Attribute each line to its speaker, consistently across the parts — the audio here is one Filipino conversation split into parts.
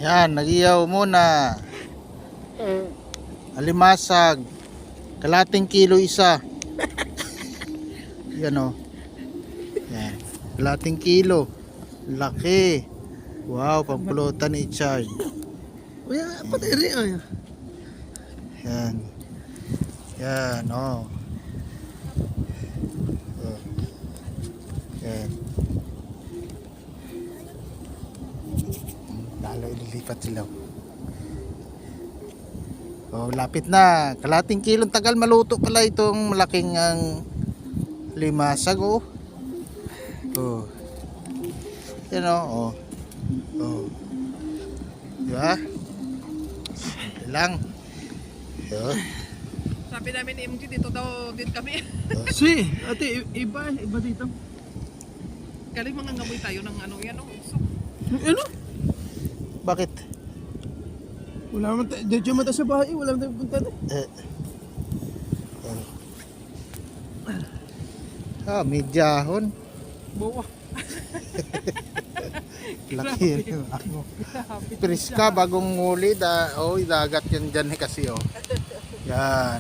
Speaker 1: Yan, nagiyaw muna. Alimasag. Kalating kilo isa. Yan o. Yan. Kalating kilo. Laki. Wow, pampulutan ni Chard.
Speaker 2: Kuya, pati rin ay.
Speaker 1: Yan. Yan o. Yan. Lalo ililipat sila. Oh, lapit na. Kalating kilong tagal maluto pala itong malaking ang limasag oh. Oh. Yan oh. Oh. Diba? Lang. Yun.
Speaker 3: Sabi namin ni MG dito daw din kami.
Speaker 2: Si, ate, iba dito.
Speaker 3: Galing mga ngamoy tayo ng ano yan. So,
Speaker 2: Ano?
Speaker 1: Bakit?
Speaker 2: Wala naman tayo, dito mata sa bahay, wala naman tayo punta na.
Speaker 1: Medyahon.
Speaker 2: Bawa.
Speaker 1: Laki yun. Priska bagong nguli dagat yan dyan kasi oh. Yan.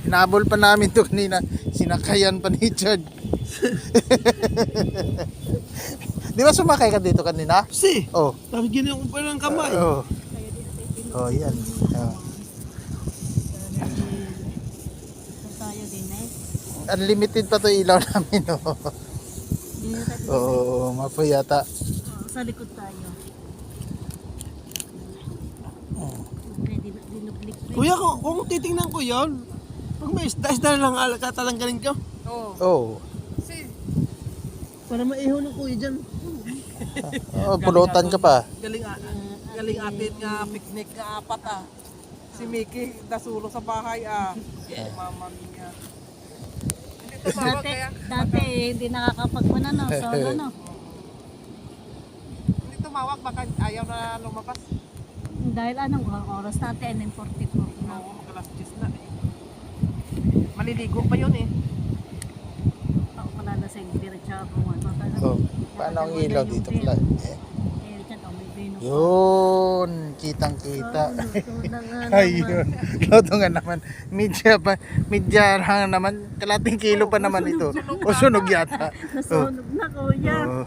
Speaker 1: Hinabol pa namin to kanina. Sinakayan pa ni Chad. Di ba sumakay ka dito kanina?
Speaker 2: Si,
Speaker 1: Oh.
Speaker 2: tapos ginawa ko pa ng kamay.
Speaker 1: Oh. Oh, yan. Oh. Unlimited pa to ilaw namin oh. Oo, mapoy yata.
Speaker 4: Sa likod tayo.
Speaker 2: Kuya, kung titingnan ko yon, pag may isda na lang katalanggaling ka.
Speaker 3: oh.
Speaker 1: Oh.
Speaker 3: Si,
Speaker 2: Para maihaw ng kuya dyan.
Speaker 1: Oh, pulutan ka pa.
Speaker 3: galing atin nga picnic nga apat ah. Si Mickey nasulo sa bahay ah. Mama niya. Hindi tumawag kaya.
Speaker 4: Dati hindi nakakapagmana no. So ano?
Speaker 3: Hindi tumawag baka ayaw na lumabas.
Speaker 4: Dahil anong oras natin? 9:44 na.
Speaker 3: Oo, makalas 10 na eh. Maliligo pa yun eh.
Speaker 4: Ako pala na sa diretso ako.
Speaker 1: Oh, paano ang ilaw dito pala?
Speaker 4: Yun.
Speaker 1: Yun, kitang-kita. Ayun. Lodo nga naman. Midya lang naman. Kalating kilo pa naman ito. O sunog yata.
Speaker 4: Nasunog na kuya.
Speaker 1: Oh.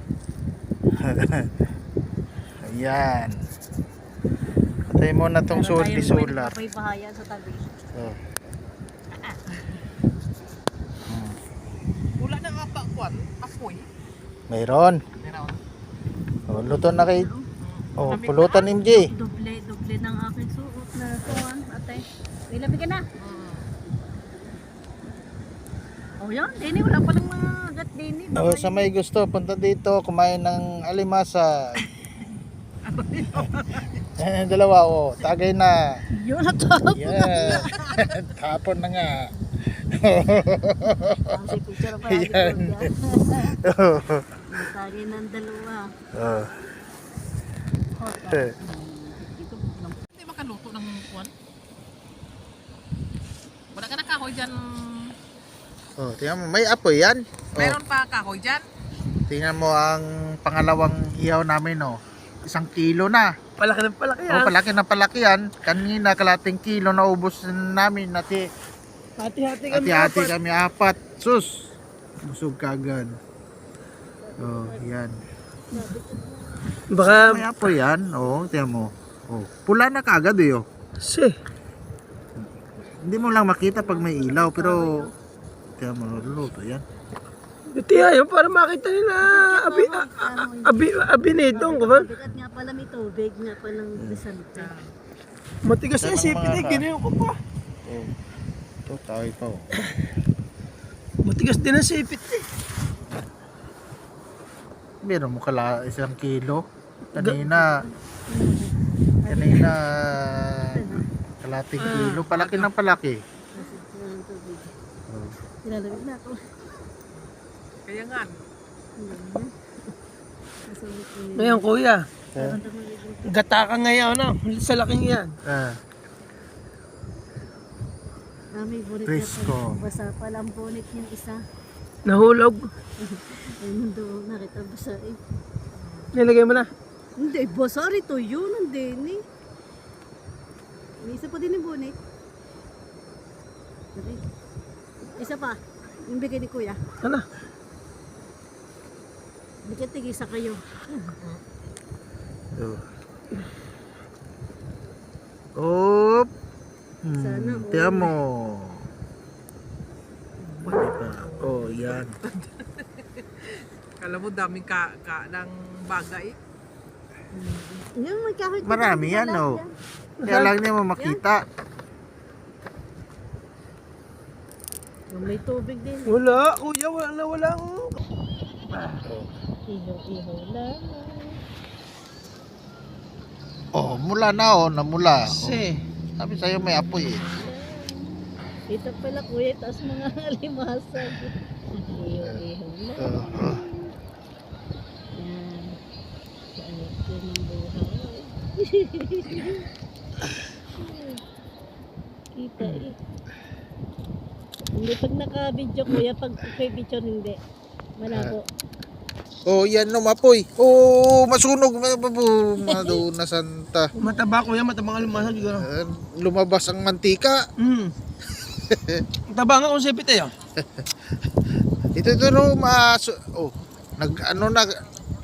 Speaker 1: Ayan. Patay mo na tong solar.
Speaker 4: May pahayan sa tabi.
Speaker 1: Oh.
Speaker 3: Wala na nga pa kwan, apoy.
Speaker 1: Mayroon.
Speaker 3: Meron.
Speaker 1: Oh, luto na kay. Oh, pulutan MJ.
Speaker 4: Doble ng aking suot na tuwan. Atay. May labi ka na. Oh yan, Dini, wala pa ng mga gat Dini.
Speaker 1: Oh, sa may gusto, punta dito, kumain ng alimasa. Dalawa oh, tagay na.
Speaker 4: Yun na to.
Speaker 1: Yeah. Tapon na nga.
Speaker 4: Kasi picture pa
Speaker 1: Yan.
Speaker 4: yan. Matagay ng dalawa.
Speaker 1: Oh.
Speaker 4: Hot. Dito lang.
Speaker 3: Hindi makaluto ng kwan. Wala ka na kahoy dyan.
Speaker 1: Oh, tingnan mo, may apoy yan. Oh,
Speaker 3: Meron pa kahoy dyan.
Speaker 1: tingnan mo ang pangalawang ihaw namin oh. 1 kilo na.
Speaker 2: Palaki ng palaki
Speaker 1: Oh, palaki na palaki yan. Kanina kalating kilo na ubos namin.
Speaker 2: Hati-hati kami.
Speaker 1: Hati-hati kami 4. Sus. Busog kagad. Oh, yan.
Speaker 2: Baka,
Speaker 1: May apoy yan. Oh, tingnan mo. Oh, pula na kagad eh oh.
Speaker 2: si,
Speaker 1: Hindi mo lang makita pag may ilaw pero tingnan mo, luluto yan.
Speaker 2: ito yan, para makita nila abinitong, ba?
Speaker 4: Bigat nga pala may tubig nga palang resante.
Speaker 2: Matigas yan, sipit eh, ginayon ko pa.
Speaker 1: Oh. Ito, tayo pa oh.
Speaker 2: Matigas din ang sipit eh.
Speaker 1: Meron mo 1 kilo. Kanina kalating kilo. Palaki ng palaki. Oh.
Speaker 4: Nilalamig na ako.
Speaker 3: Kaya nga.
Speaker 4: Nasunog ko
Speaker 2: Ngayon kuya,
Speaker 1: Eh,
Speaker 2: gata ka ngayon na, sa laking yan.
Speaker 4: may bonit
Speaker 1: Frisco.
Speaker 4: na basa pala ang bonit yung isa.
Speaker 2: Nahulog.
Speaker 4: Ayun doon, nakita basa eh.
Speaker 2: Nilagay mo na.
Speaker 5: Hindi, basari to yun. Hindi ni. May isa pa din yung bonnet. Dali. Isa pa. Yung bigay ni kuya.
Speaker 2: Ano?
Speaker 5: Bigyan tigisa kayo.
Speaker 1: Op.
Speaker 5: Sana all.
Speaker 1: Tiyan mo. Mali pa. Oh, yan.
Speaker 3: Kala mo daming ng bagay.
Speaker 5: Yung may kahit
Speaker 1: Marami yan, oh. Kaya lang niya mo makita.
Speaker 5: May tubig din.
Speaker 2: Wala, kuya, wala.
Speaker 5: Iho lang.
Speaker 1: Oh, mula na oh, namula. Oh.
Speaker 2: Kasi,
Speaker 1: Sabi sa'yo may apoy eh.
Speaker 5: Ito pala kuya, taas mga alimasag. Iho lang. Yan. Kaayat yun ng buhay. Kita eh. Hindi pag naka-video kuya, pag kay picture hindi. Malabo.
Speaker 1: Oh, yan no, mapoy. Oh, masunog. Maduna santa.
Speaker 2: mataba kuya, matabang alimasa siguro.
Speaker 1: Lumabas ang mantika.
Speaker 2: Taba nga kung sipit eh.
Speaker 1: Ito no, oh, ano na,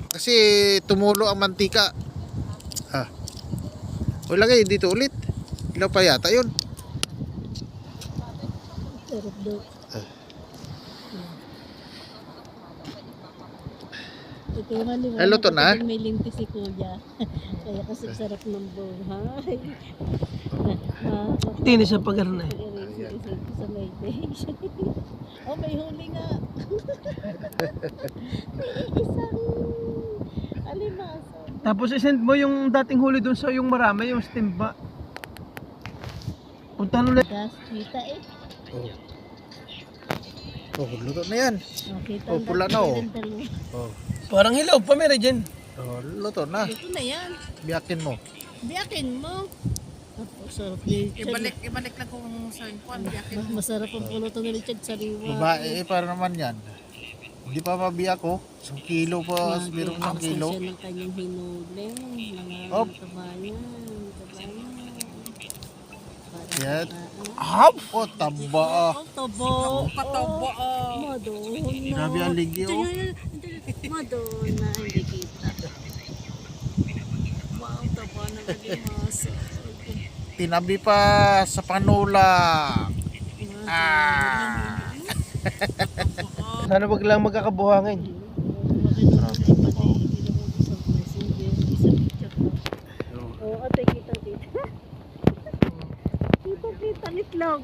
Speaker 1: kasi tumulo ang mantika. Ah. O lagay dito ulit. Ilaw pa yata yun.
Speaker 5: Sarap daw. Ito yung haliwa.
Speaker 1: Ay, luto na?
Speaker 5: May linti si kuya. Kaya kasi sarap ng buhay.
Speaker 2: Tinis sa pag-aral na eh.
Speaker 5: Sa may days. Oh, may huli nga. May isang alimasa.
Speaker 2: Tapos isend mo yung dating huli dun sa yung marami, yung stimba. Puntahan ulit.
Speaker 5: Gas, kita eh.
Speaker 1: Oh, luto na yan.
Speaker 5: Okay,
Speaker 1: Oh, pula na, oh. Oh,
Speaker 2: Parang hilaw pa, meron dyan.
Speaker 1: oh luto na.
Speaker 5: Ito na yan.
Speaker 1: Biyakin mo.
Speaker 5: Biyakin mo. Sarap ni Richard.
Speaker 3: Ibalik lang kung saan ko.
Speaker 5: Masarap ang pulutan ni Richard sa riwa.
Speaker 1: Babae, para naman yan. Hindi pa mabiyak ko. 1 kilo pa, meron ng kilo.
Speaker 5: Siya ng kanyang hinuli. Mga
Speaker 1: Hop.
Speaker 5: kabayan.
Speaker 1: Yan.
Speaker 2: Hop!
Speaker 1: Oh, taba ah.
Speaker 5: Tabo.
Speaker 3: Patabo.
Speaker 5: Madonna.
Speaker 1: Grabe ang ligi oh.
Speaker 5: Madonna. Hindi kita. Wow, taba ng alimasa.
Speaker 1: Tinabi pa sa panula. Ah.
Speaker 2: Sana wag lang magkakabuhangin.
Speaker 5: Oo, ate, kita. Kita, nitlog.